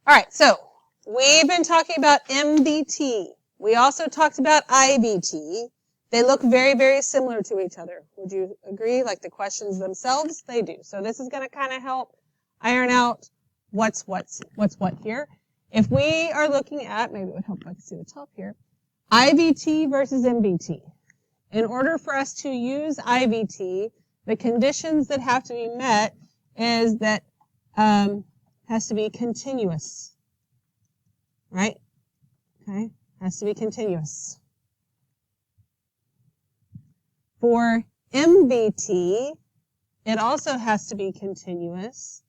All right, so we've been talking about MVT. We also talked about IVT. They look very, very similar to each other. Would you agree? Like the questions themselves, they do. So this is going to kind of help iron out what's what here. If we are looking at, maybe it would help if I could see the top here, IVT versus MVT. In order for us to use IVT, the conditions that have to be met is that has to be continuous, right? Okay, has to be continuous. For MVT, it also has to be continuous,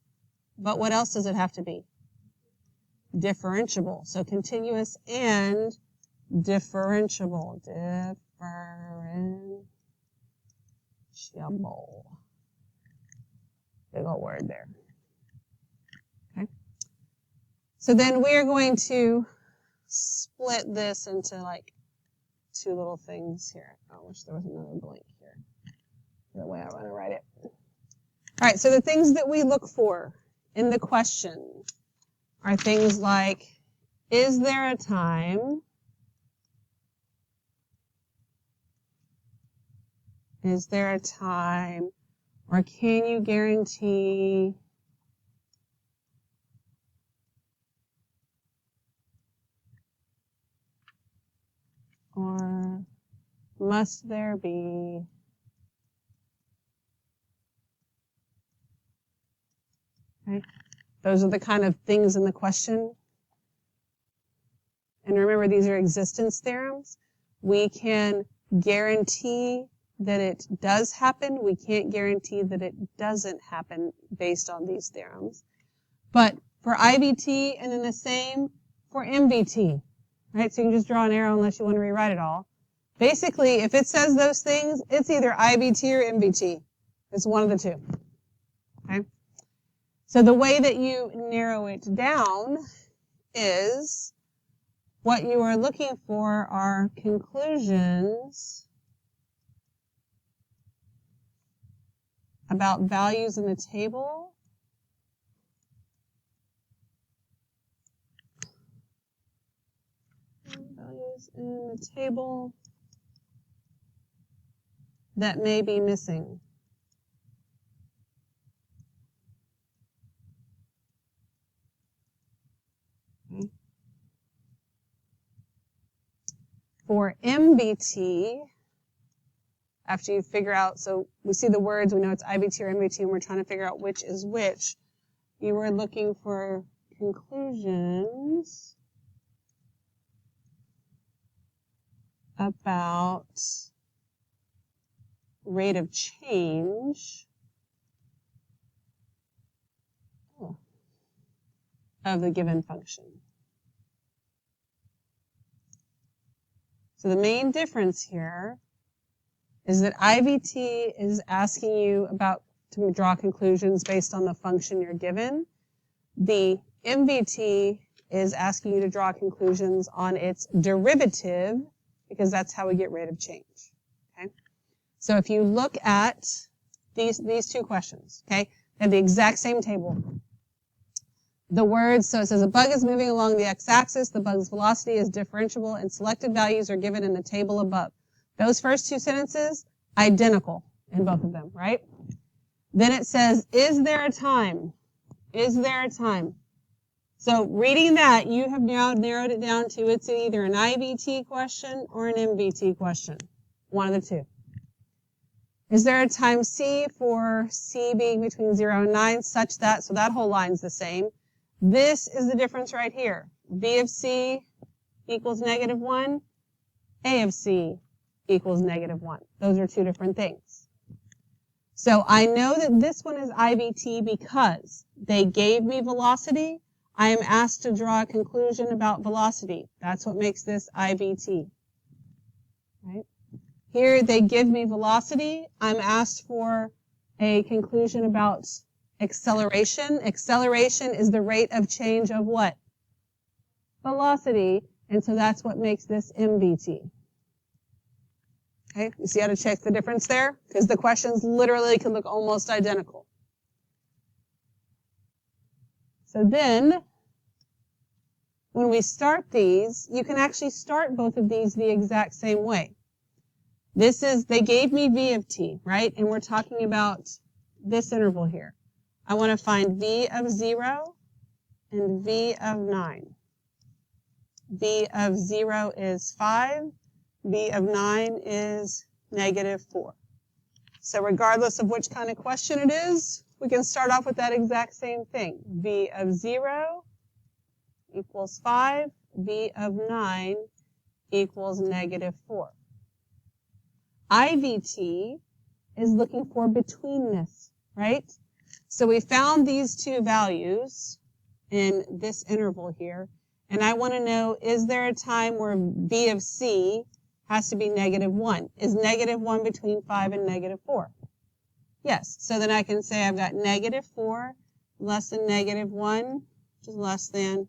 but what else does it have to be? Differentiable. So continuous and differentiable. Differentiable. Big old word there. Okay. So then we are going to split this into like two little things here. I wish there was another blank here. The way I want to write it. All right, so the things that we look for in the question are things like, is there a time? Is there a time? Or can you guarantee? Or must there be? Okay. Those are the kind of things in the question. And remember, these are existence theorems. We can guarantee that it does happen. We can't guarantee that it doesn't happen based on these theorems. But for IVT, and then the same for MVT. Right? So you can just draw an arrow unless you want to rewrite it all. Basically, if it says those things, it's either IVT or MVT. It's one of the two. Okay? So the way that you narrow it down is what you are looking for are conclusions about values in the table. Values in the table that may be missing. Okay. For MVT, after you figure out, so we see the words, we know it's IVT or MVT, and we're trying to figure out which is which. You were looking for conclusions about rate of change of the given function. So the main difference here is that IVT is asking you to draw conclusions based on the function you're given. The MVT is asking you to draw conclusions on its derivative, because that's how we get rate of change. Okay? So if you look at these two questions, okay, they have the exact same table. The words, so it says a bug is moving along the x-axis, the bug's velocity is differentiable, and selected values are given in the table above. Those first two sentences, identical in both of them, right? Then it says, is there a time? Is there a time? So reading that, you have now narrowed it down to it's either an IVT question or an MVT question. One of the two. Is there a time C for C being between 0 and 9 such that, so that whole line's the same. This is the difference right here. B of C equals -1. A of C equals -1. Those are two different things. So I know that this one is IVT because they gave me velocity. I am asked to draw a conclusion about velocity. That's what makes this IVT. Right? Here they give me velocity. I'm asked for a conclusion about acceleration. Acceleration is the rate of change of what? Velocity. And so that's what makes this MVT. Okay, you see how to check the difference there? Because the questions literally can look almost identical. So then, when we start these, you can actually start both of these the exact same way. This is, they gave me v of t, right? And we're talking about this interval here. I want to find v of 0 and v of 9. V of 0 is 5. V of 9 is -4. So regardless of which kind of question it is, we can start off with that exact same thing. V of 0 equals 5. V of 9 equals -4. IVT is looking for betweenness, right? So we found these two values in this interval here, and I want to know, is there a time where V of C has to be -1? Is -1 between 5 and -4? Yes. So then I can say I've got -4 less than -1, which is less than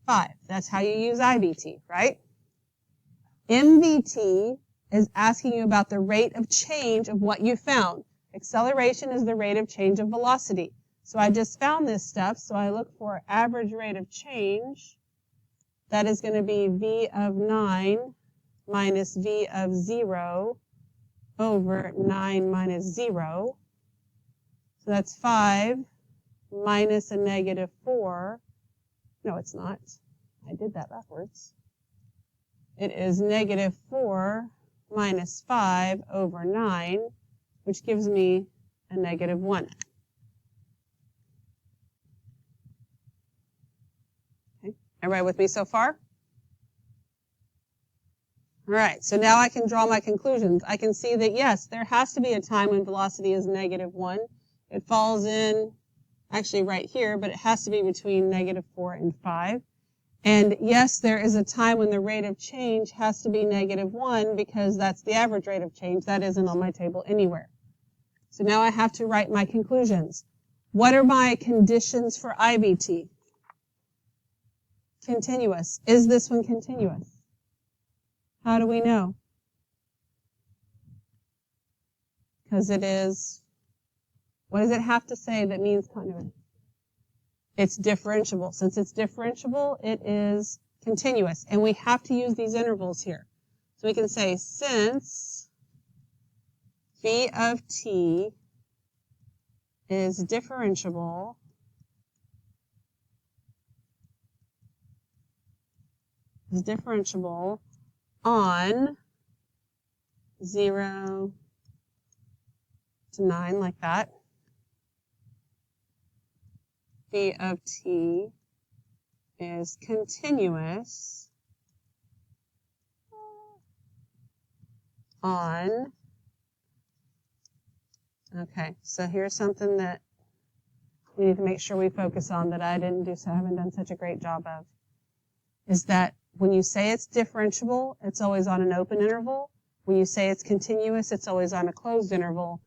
5. That's how you use IVT, right? MVT is asking you about the rate of change of what you found. Acceleration is the rate of change of velocity. So I just found this stuff, so I look for average rate of change. That is going to be V of 9 minus V of 0 over 9 minus 0. So that's 5 minus a -4. No, it's not. I did that backwards. It is -4 minus 5 over 9, which gives me a -1. Okay. Everybody with me so far? All right, so now I can draw my conclusions. I can see that, yes, there has to be a time when velocity is -1. It falls in, actually right here, but it has to be between -4 and 5. And yes, there is a time when the rate of change has to be -1 because that's the average rate of change. That isn't on my table anywhere. So now I have to write my conclusions. What are my conditions for IVT? Continuous. Is this one continuous? How do we know? Because it is, what does it have to say that means continuous? It's differentiable. Since it's differentiable, it is continuous. And we have to use these intervals here. So we can say, since v of t is differentiable, on 0 to 9, like that. V of t is continuous on, okay, so here's something that we need to make sure we focus on that I didn't do, so I haven't done such a great job of, is that when you say it's differentiable, it's always on an open interval. When you say it's continuous, it's always on a closed interval.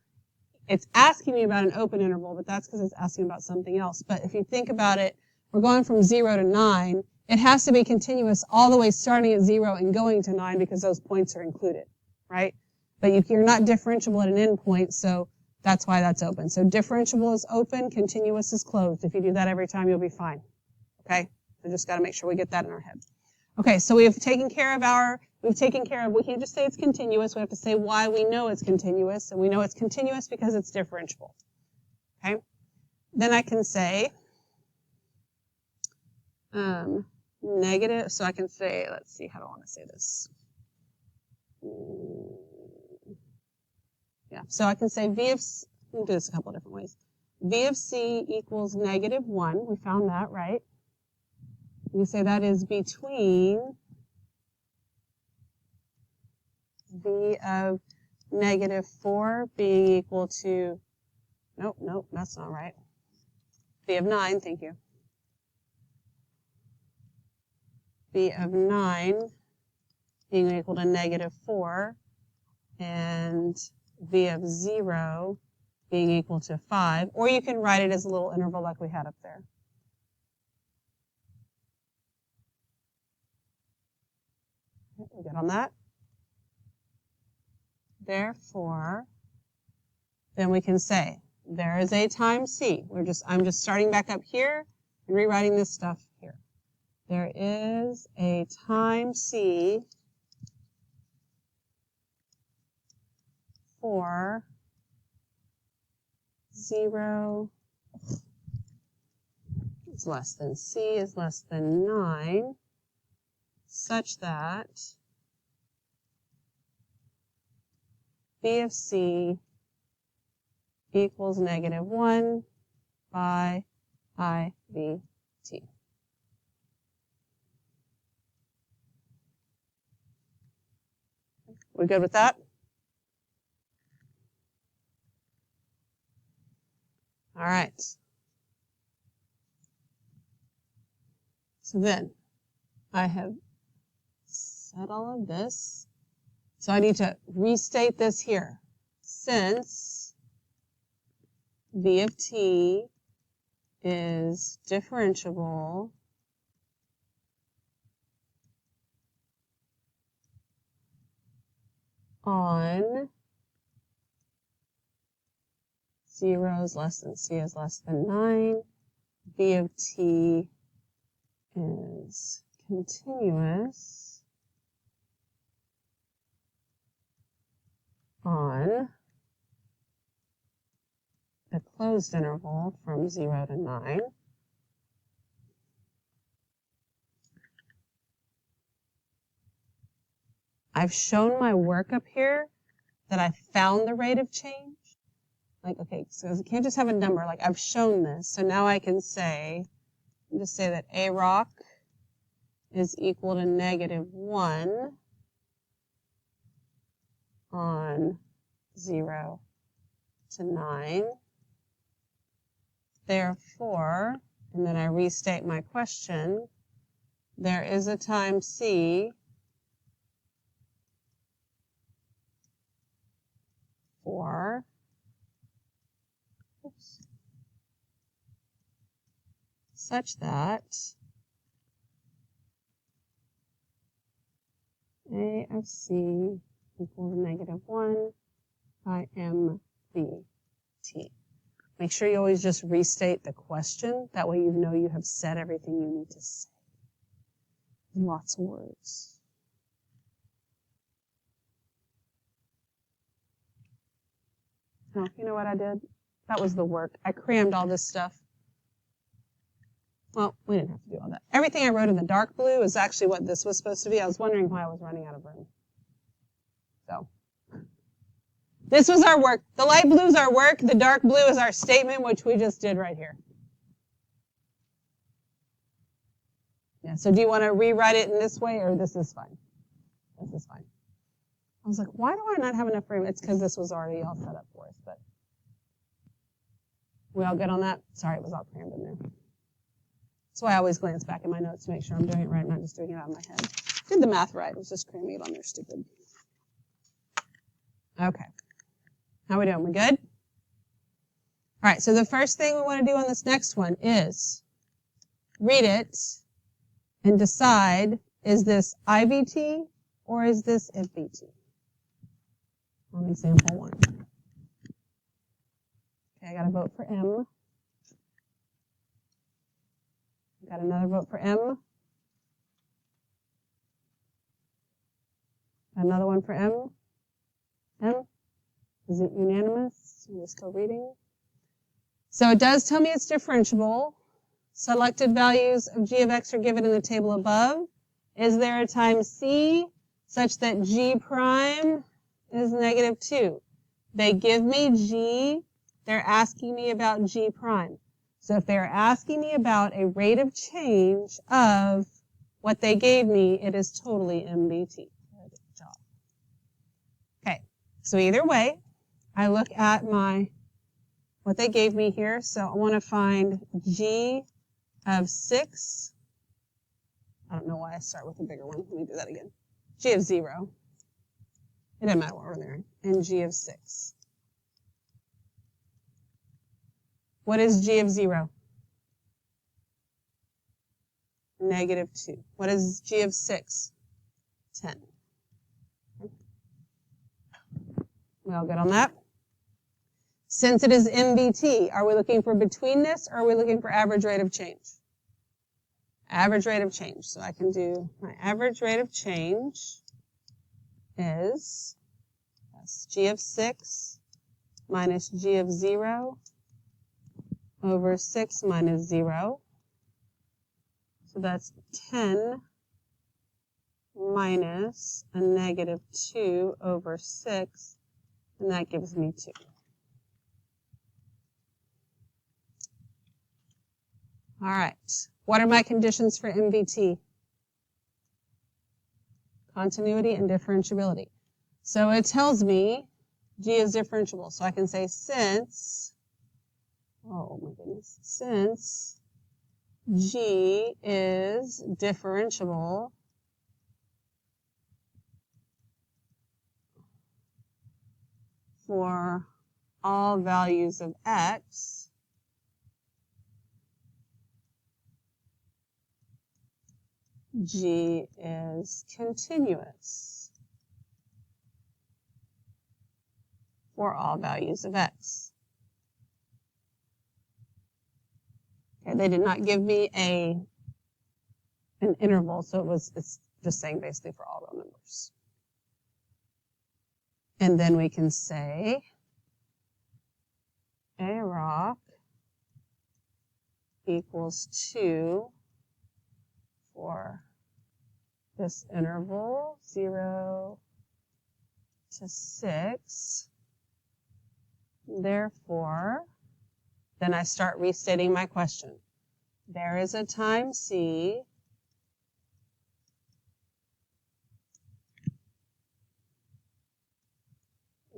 It's asking me about an open interval, but that's because it's asking about something else. But if you think about it, we're going from 0 to 9. It has to be continuous all the way starting at 0 and going to 9 because those points are included, right? But you're not differentiable at an endpoint, so that's why that's open. So differentiable is open, continuous is closed. If you do that every time, you'll be fine, okay? We just got to make sure we get that in our head. Okay, so we can't just say it's continuous. We have to say why we know it's continuous. And we know it's continuous because it's differentiable. Okay? Then I can say negative. So I can say, let's see, how do I want to say this? Yeah, so I can say V of C, we can do this a couple of different ways. V of C equals -1. We found that, right? We say that is between V of -4 being equal to, nope, that's not right. V of 9, thank you. V of 9 being equal to -4, and V of 0 being equal to 5, or you can write it as a little interval like we had up there. We good on that? Therefore, then we can say there is a time c. I'm just starting back up here and rewriting this stuff here. there is a time C for 0 is less than C is less than 9, such that B of C equals -1 by IVT. We good with that? All right. So then I have said all of this. So I need to restate this here. Since V of t is differentiable on 0 is less than C is less than 9, V of t is continuous on a closed interval from 0 to 9. I've shown my work up here that I found the rate of change. Like, okay, so I can't just have a number. Like, I've shown this. So now I can say, just say that A rock is equal to -1 on 0 to 9. Therefore, and then I restate my question, there is a time C for such that A of C equals -1 by MVT. Make sure you always just restate the question. That way you know you have said everything you need to say. Lots of words. Oh, you know what I did? That was the work. I crammed all this stuff. Well, we didn't have to do all that. Everything I wrote in the dark blue is actually what this was supposed to be. I was wondering why I was running out of room. So, this was our work. The light blue is our work. The dark blue is our statement, which we just did right here. Yeah, so do you want to rewrite it in this way, or this is fine? This is fine. I was like, why do I not have enough room? It's because this was already all set up for us, but we all good on that? Sorry, it was all crammed in there. That's why I always glance back at my notes to make sure I'm doing it right, not just doing it out of my head. Did the math right. I was just cramming it on there stupid. Okay. How we doing? We good? All right, so the first thing we want to do on this next one is read it and decide, is this IVT or is this MVT? On example 1. Okay, I got a vote for M. Got another vote for M. Another one for M. M. Is it unanimous? Are we still reading? So it does tell me it's differentiable. Selected values of g of x are given in the table above. Is there a time C such that g prime is -2? They give me g. They're asking me about g prime. So if they're asking me about a rate of change of what they gave me, it is totally MVT. Good job. Okay, so either way, I look at what they gave me here. So I want to find g of 6. I don't know why I start with a bigger one. Let me do that again. G of 0. It doesn't matter what we're there. And g of 6. What is g of 0? -2. What is g of 6? 10. We all good on that? Since it is MVT, are we looking for betweenness or are we looking for average rate of change? average rate of change. So I can do my average rate of change is g of 6 minus g of 0 over 6 minus 0. So that's 10 minus a negative 2 over 6, and that gives me 2. All right, what are my conditions for MVT? Continuity and differentiability. So it tells me G is differentiable. So I can say since, oh my goodness, since G is differentiable for all values of x, G is continuous for all values of x. Okay, they did not give me an interval, so it's just saying basically for all real numbers. And then we can say a rock equals 2 for this interval, 0 to 6. Therefore, then I start restating my question. There is a time C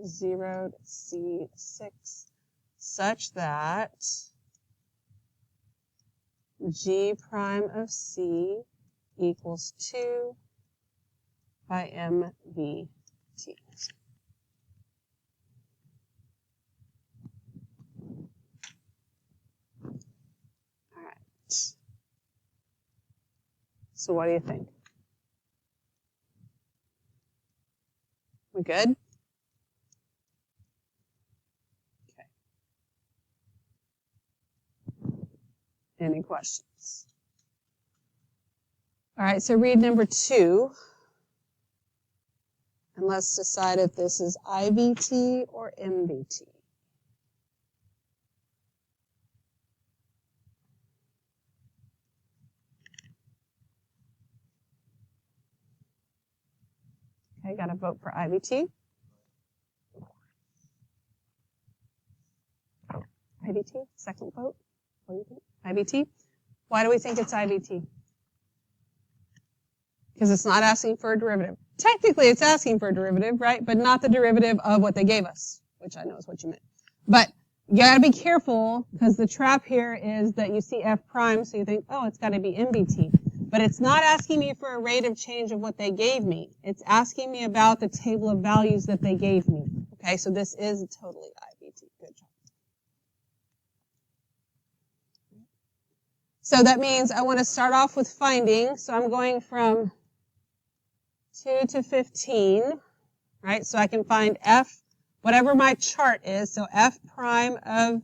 (0 to C6) such that G prime of C equals 2 by MVT. All right. So what do you think? We good? Okay. Any questions? All right, so read number 2. And let's decide if this is IVT or MVT. Okay, got to vote for IVT. IVT, second vote. What do you think? IVT? Why do we think it's IVT? Because it's not asking for a derivative. Technically, it's asking for a derivative, right? But not the derivative of what they gave us, which I know is what you meant. But you gotta be careful, because the trap here is that you see f prime, so you think, oh, it's gotta be MVT. But it's not asking me for a rate of change of what they gave me. It's asking me about the table of values that they gave me. Okay, so this is totally IVT. Good job. So that means I want to start off with finding. So I'm going from 2 to 15, right? So I can find f, whatever my chart is. So f prime of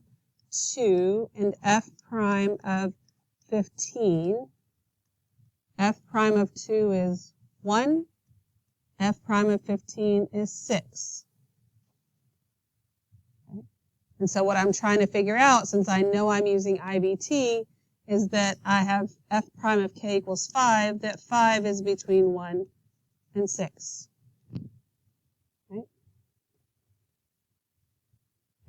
2 and f prime of 15. F prime of 2 is 1. F prime of 15 is 6. Okay. And so what I'm trying to figure out, since I know I'm using IVT, is that I have f prime of k equals 5, that 5 is between 1 and 6. Right?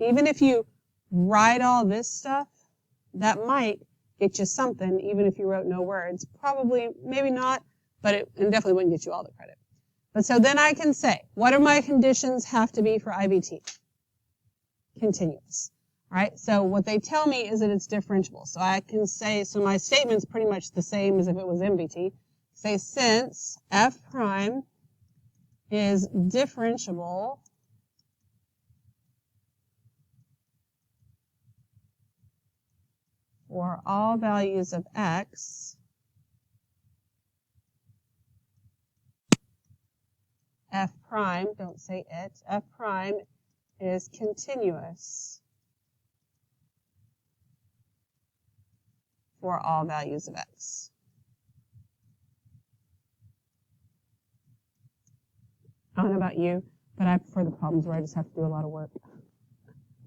Even if you write all this stuff, that might get you something, even if you wrote no words. Probably, maybe not, but it definitely wouldn't get you all the credit. But so then I can say, what do my conditions have to be for IVT? Continuous. All right, so what they tell me is that it's differentiable. So I can say, so my statement's pretty much the same as if it was MVT. Say since f prime is differentiable for all values of x, f prime, don't say it, f prime is continuous for all values of x. I don't know about you, but I prefer the problems where I just have to do a lot of work.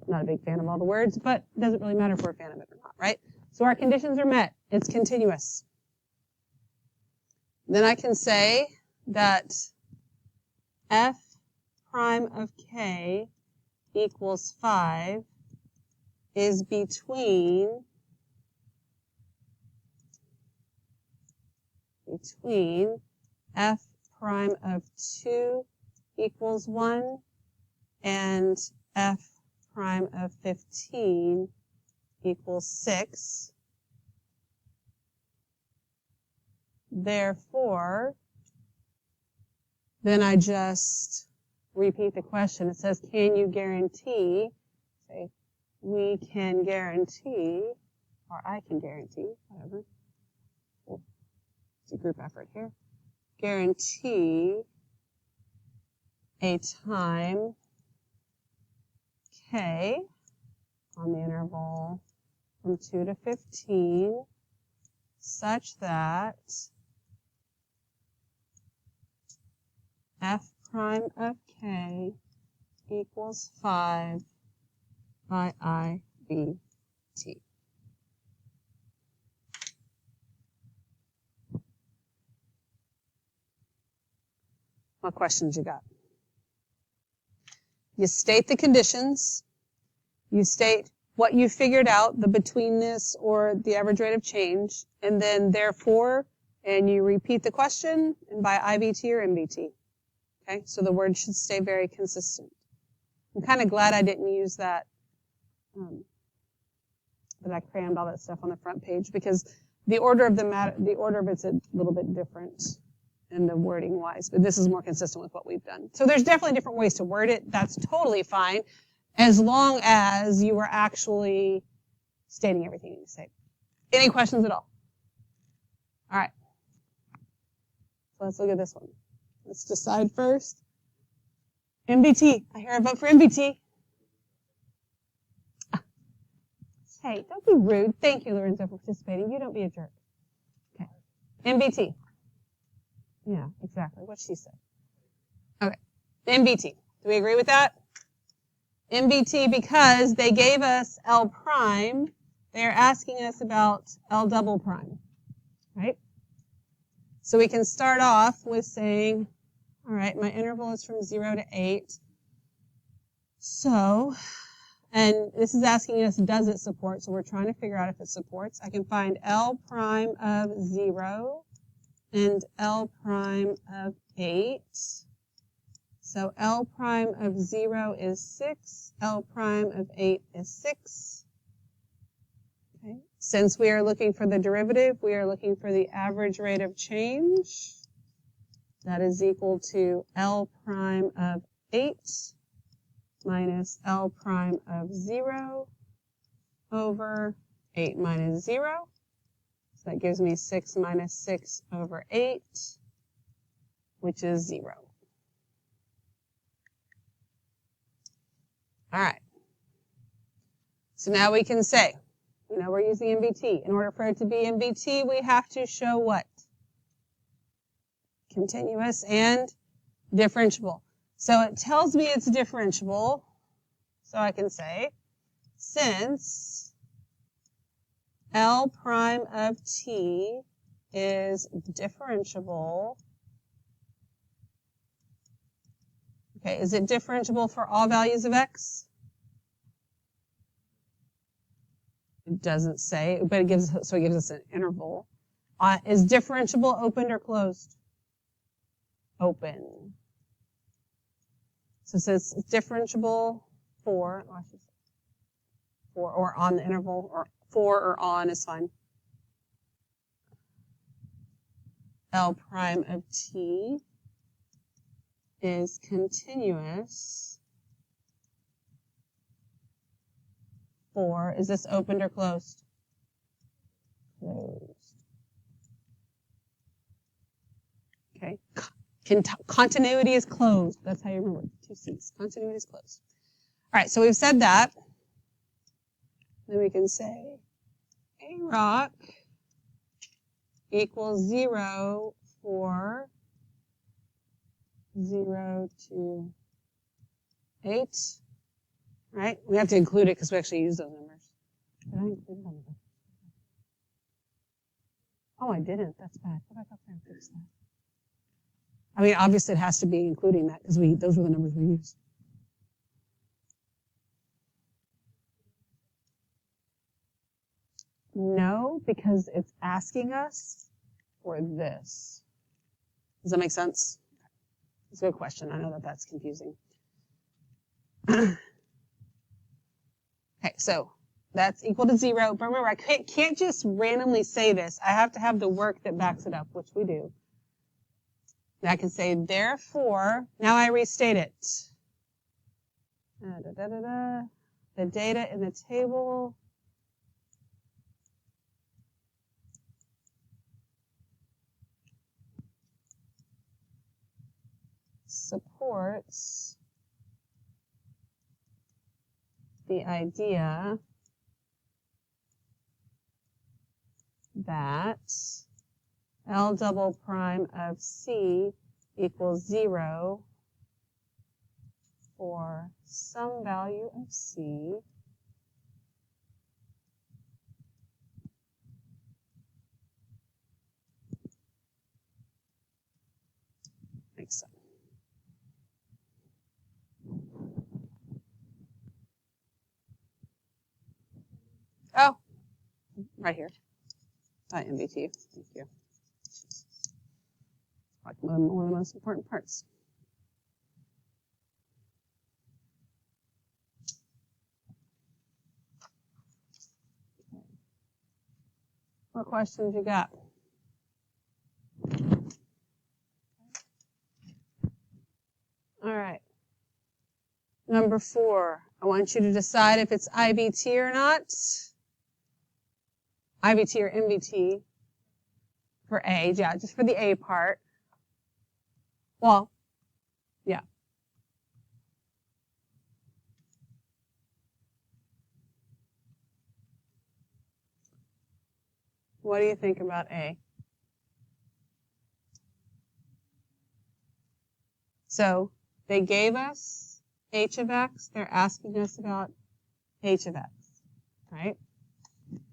I'm not a big fan of all the words, but it doesn't really matter if we're a fan of it or not, right? So our conditions are met. It's continuous. Then I can say that f prime of k equals 5 is between f prime of 2 equals 1 and f prime of 15 equals 6. Therefore, then I just repeat the question. It says, can you guarantee, say, we can guarantee, or I can guarantee, whatever. It's a group effort here. Guarantee a time k on the interval from 2 to 15 such that f prime of k equals 5 by IVT. What questions you got? You state the conditions. You state what you figured out, the betweenness or the average rate of change, and then therefore, and you repeat the question and by IVT or MVT. Okay, so the words should stay very consistent. I'm kind of glad I didn't use that, that I crammed all that stuff on the front page, because the order of it's a little bit different in the wording wise, but this is more consistent with what we've done. So there's definitely different ways to word it. That's totally fine, as long as you are actually stating everything you say. Any questions at all? All right. So let's look at this one. Let's decide first. MVT. I hear a vote for MVT. Hey, don't be rude. Thank you, Lorenzo, for participating. You don't be a jerk. Okay. MVT. Yeah, exactly what she said. Okay. MVT. Do we agree with that? MVT, because they gave us L prime, they're asking us about L double prime, right? So we can start off with saying, all right, my interval is from 0 to 8. So, and this is asking us, does it support? So we're trying to figure out if it supports. I can find L prime of 0 and L prime of 8. So L prime of 0 is 6, L prime of 8 is 6. Okay. Since we are looking for the derivative, we are looking for the average rate of change. That is equal to L prime of 8 minus L prime of 0 over 8 minus 0. So that gives me 6 minus 6 over 8, which is 0. All right. So now we can say, we're using MVT. In order for it to be MVT, we have to show what? Continuous and differentiable. So it tells me it's differentiable. So I can say, since L prime of t is differentiable. Okay, is it differentiable for all values of x? It doesn't say, but it gives us an interval. Is differentiable opened or closed? Open. So it says it's differentiable for or on the interval, or for or on is fine. L prime of t is continuous for, is this opened or closed? Closed. Okay. Continuity is closed. That's how you remember it. 2 C's. Continuity is closed. All right, so we've said that. Then we can say A rock equals 0 for 0 to 8, right? We have to include it because we actually use those numbers. Did I include it on the? Oh, I didn't. That's bad. Go back up there and fix that. I mean, obviously it has to be including that because those were the numbers we used. No, because it's asking us for this. Does that make sense? It's a good question. I know that that's confusing. Okay, so that's equal to 0. But remember, I can't just randomly say this. I have to have the work that backs it up, which we do. And I can say, therefore, now I restate it. The data in the table supports the idea that L double prime of C equals 0 for some value of C makes sense. Oh, right here. MVT. Thank you. Like one of the most important parts. What questions you got? All right. Number 4. I want you to decide if it's IVT or not. IVT or MVT for A, yeah, just for the A part. Well, yeah. What do you think about A? So they gave us h of x. They're asking us about h of x, right?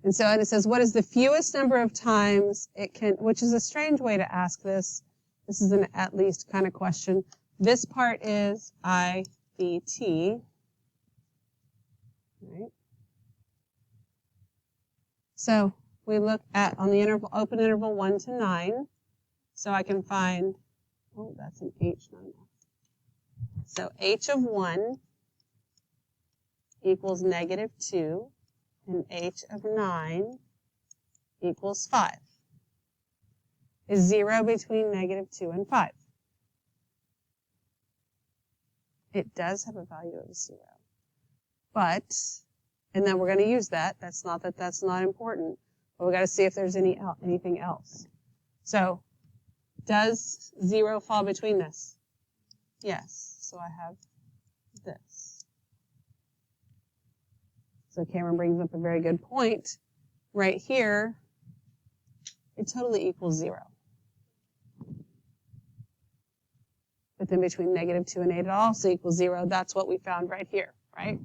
And so it says, what is the fewest number of times it can, which is a strange way to ask this. This is an at least kind of question. This part is IVT, right? So we look at, on the interval, open interval 1 to 9. So I can find, oh, that's an h, not an f. So h of 1 equals -2, and h of 9 equals 5. Is 0 between -2 and 5? It does have a value of 0. But, and then we're going to use that. That's not that that's not important. But we've got to see if there's anything else. So, does 0 fall between this? Yes. So I have this. So Cameron brings up a very good point. Right here, it totally equals 0. But then between -2 and 8, it also equals 0. That's what we found right here, right?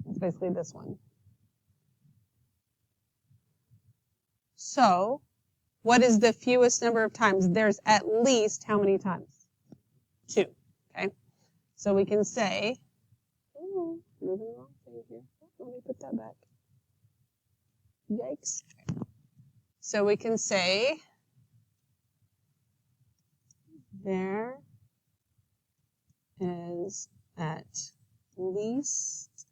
That's basically this one. So, what is the fewest number of times? There's at least how many times? 2, okay? So we can say, ooh, moving the wrong thing here. Let me put that back. Yikes. So we can say, there is at least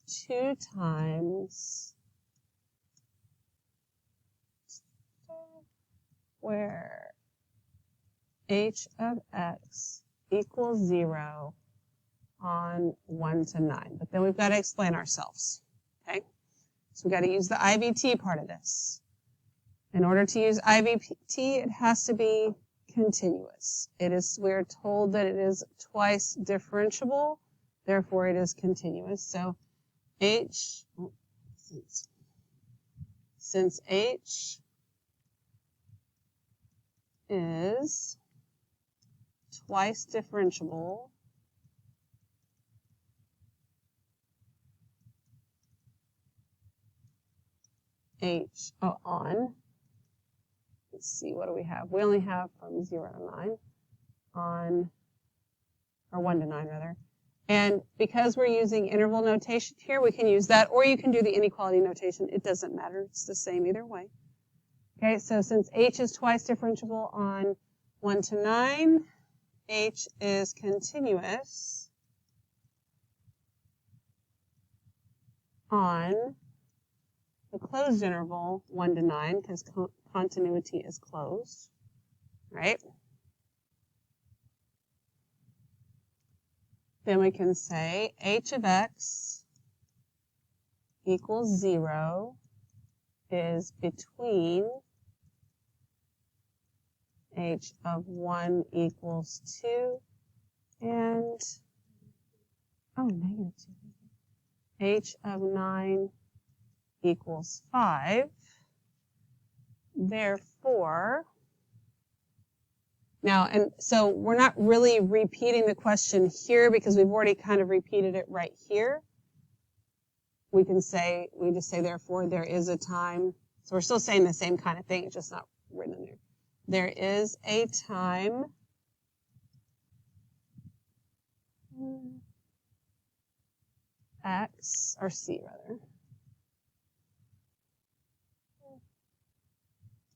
2 times where h of x equals 0 on 1 to 9. But then we've got to explain ourselves, okay? So we've got to use the IVT part of this. In order to use IVT, it has to be continuous. We're told that it is twice differentiable, therefore it is continuous. So since h is twice differentiable on, let's see, what do we have? We only have from 0 to 9 on, or 1 to 9 rather. And because we're using interval notation here, we can use that, or you can do the inequality notation. It doesn't matter. It's the same either way. Okay, so since h is twice differentiable on 1 to 9, h is continuous on the closed interval 1 to 9, because continuity is closed, right? Then we can say h of x equals 0 is between h of 1 equals 2 and, negative 2. H of 9 equals 5. Therefore, now, and so we're not really repeating the question here because we've already kind of repeated it right here. We just say, therefore, there is a time. So we're still saying the same kind of thing, it's just not written in there. There is a time x, or c rather,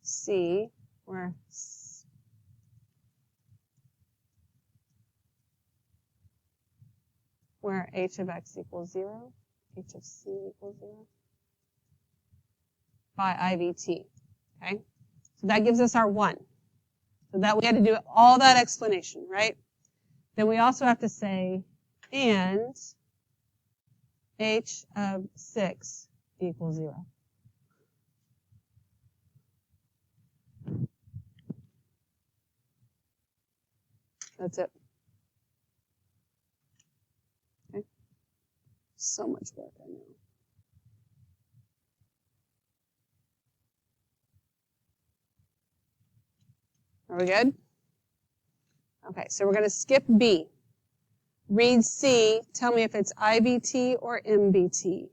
c, where h of x equals 0, h of c equals 0, by IVT, okay? So that gives us our 1. So that we had to do all that explanation, right? Then we also have to say, and h of 6 equals 0. That's it. Okay. So much work, I know. Are we good? Okay, so we're going to skip B. Read C. Tell me if it's IVT or MVT.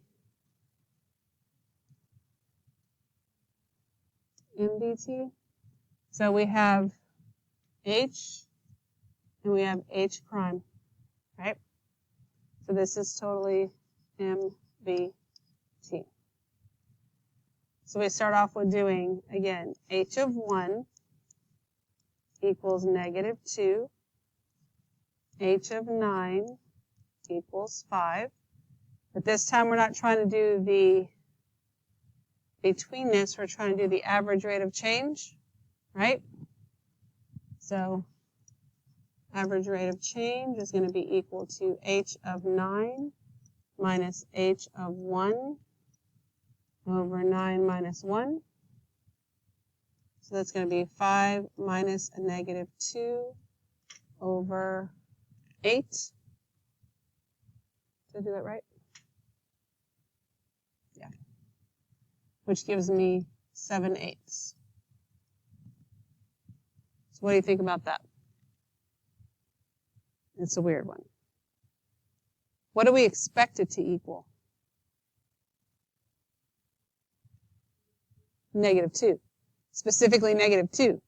MVT. So we have H and we have H prime, right? So this is totally MVT. So we start off with doing, again, H of 1 equals negative 2. H of 9 equals 5. But this time we're not trying to do the betweenness, we're trying to do the average rate of change, right? So average rate of change is going to be equal to H of 9 minus H of 1 over 9 minus 1. So that's going to be 5 minus a negative 2 over 8. Did I do that right? Yeah. Which gives me 7/8. So what do you think about that? It's a weird one. What do we expect it to equal? Negative 2. Specifically negative 2.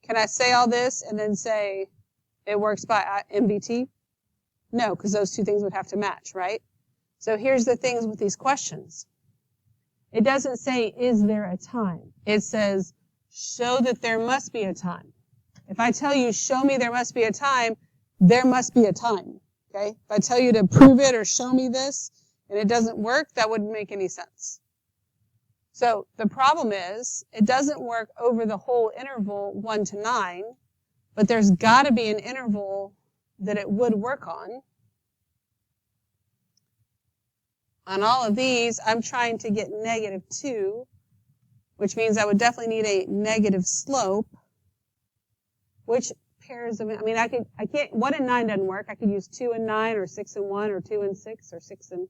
Can I say all this and then say it works by MVT? No, because those two things would have to match, right? So here's the things with these questions. It doesn't say, is there a time? It says, show that there must be a time. If I tell you, show me there must be a time, there must be a time, okay? If I tell you to prove it or show me this and it doesn't work, that wouldn't make any sense. So the problem is, it doesn't work over the whole interval 1 to 9, but there's got to be an interval that it would work on. On all of these, I'm trying to get negative 2, which means I would definitely need a negative slope. Which pairs of, I can't, 1 and 9 doesn't work. I could use 2 and 9, or 6 and 1, or 2 and 6, or 6 and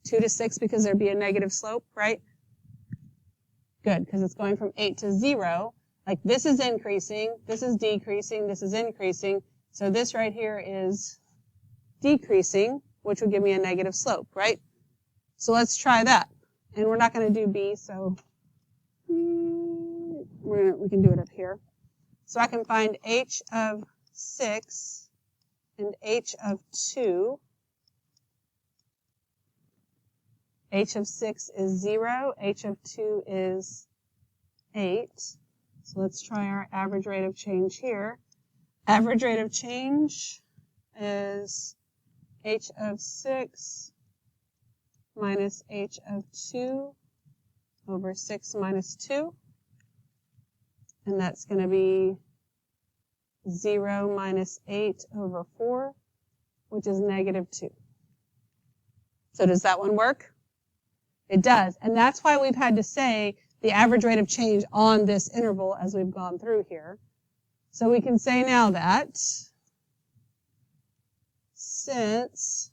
2 to 6, because there'd be a negative slope, right? Good, because it's going from 8 to 0. Like this is increasing, this is decreasing, this is increasing. So this right here is decreasing, which would give me a negative slope, right? So let's try that. And we're not going to do B, so we can do it up here. So I can find h of 6 and h of 2. H of 6 is 0, h of 2 is 8. So let's try our average rate of change here. Average rate of change is h of 6 minus h of 2 over 6 minus 2. And that's going to be 0 minus 8 over 4, which is negative 2. So does that one work? It does. And that's why we've had to say the average rate of change on this interval as we've gone through here. So we can say now that since,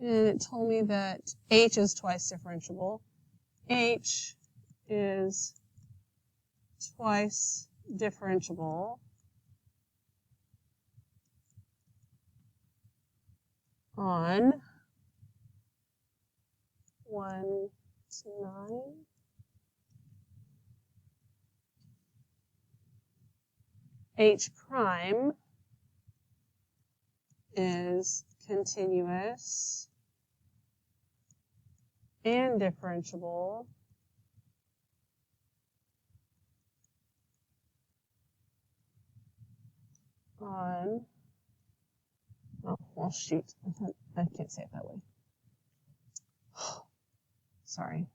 and it told me that h is twice differentiable, h is twice differentiable on 1 to 9. H prime is continuous and differentiable on, oh, well, shoot, I can't say it that way. Sorry.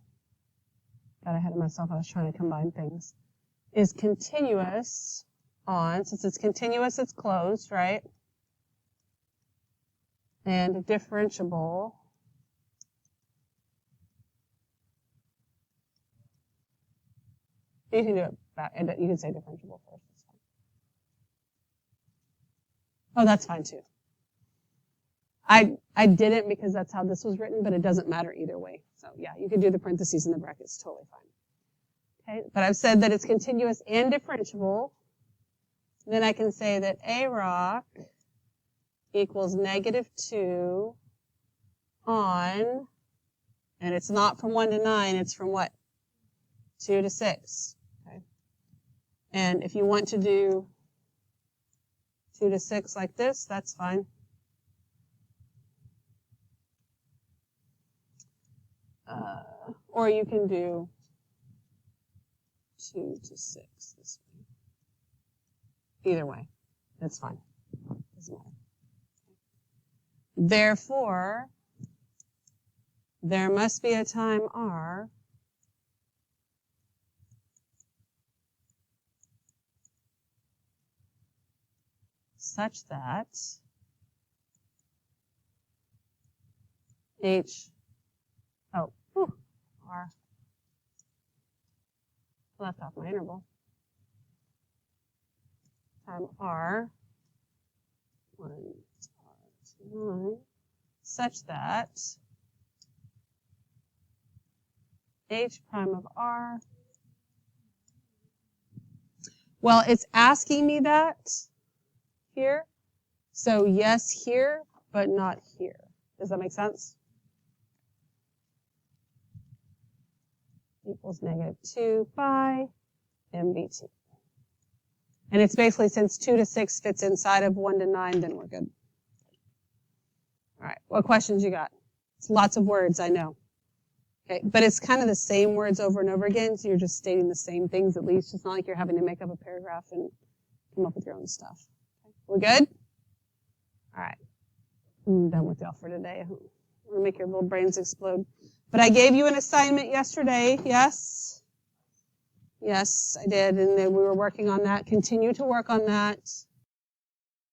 Got ahead of myself. I was trying to combine things. Is continuous on, since it's continuous, it's closed, right? And differentiable you can do it back. You can say differentiable first. That's fine. Oh, that's fine too. I didn't because that's how this was written, but it doesn't matter either way. So yeah, you can do the parentheses and the brackets, totally fine. Okay, but I've said that it's continuous and differentiable. Then I can say that A rock equals negative 2 on, and it's not from 1 to 9, it's from what? 2 to 6. Okay. And if you want to do 2 to 6 like this, that's fine. Or you can do 2 to 6 this way. Either way, that's fine. Doesn't matter. Therefore, there must be a time R such that R left off my interval. Time R 1 to 9 such that H prime of R. Well, it's asking me that here. So yes here, but not here. Does that make sense? Equals negative 2 by MVT. And it's basically since 2 to 6 fits inside of 1 to 9, then we're good. All right, what questions you got? It's lots of words, I know. Okay, but it's kind of the same words over and over again, so you're just stating the same things at least. It's not like you're having to make up a paragraph and come up with your own stuff. Okay. We good? All right. I'm done with y'all for today. I'm going to make your little brains explode. But I gave you an assignment yesterday, yes? Yes, I did, and then we were working on that. Continue to work on that.